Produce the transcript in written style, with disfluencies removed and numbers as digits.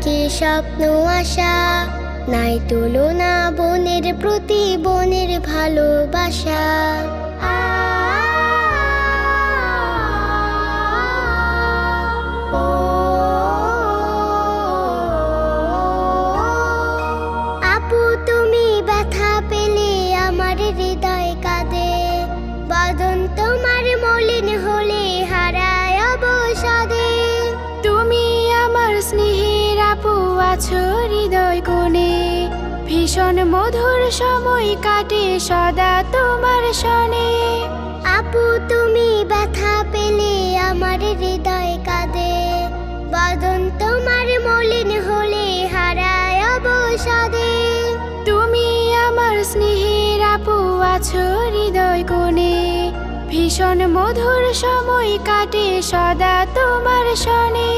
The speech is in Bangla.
কি স্বপ্ন আশা, নাই তুলনা বনের প্রতি বনের ভালোবাসা। আপু তুমি ব্যথা পেলে আমার হৃদয় কাঁদে, বদন তোমার মলিন হলে হারায় অবসাদে। তুমি আমার স্নেহের আপু আছো হৃদয় কোণে, ভীষণ মধুর সময় কাটে সদা তোমার শনে। আপু তুমি ব্যথা পেলে আমার হৃদয় কাঁদে, বদন তোমার মলিন হলে হারায় অবসাদে। তুমি আমার স্নেহের আপু আছো হৃদয় কোণে, ভীষণ মধুর সময় কাটে সদা তোমার শনে।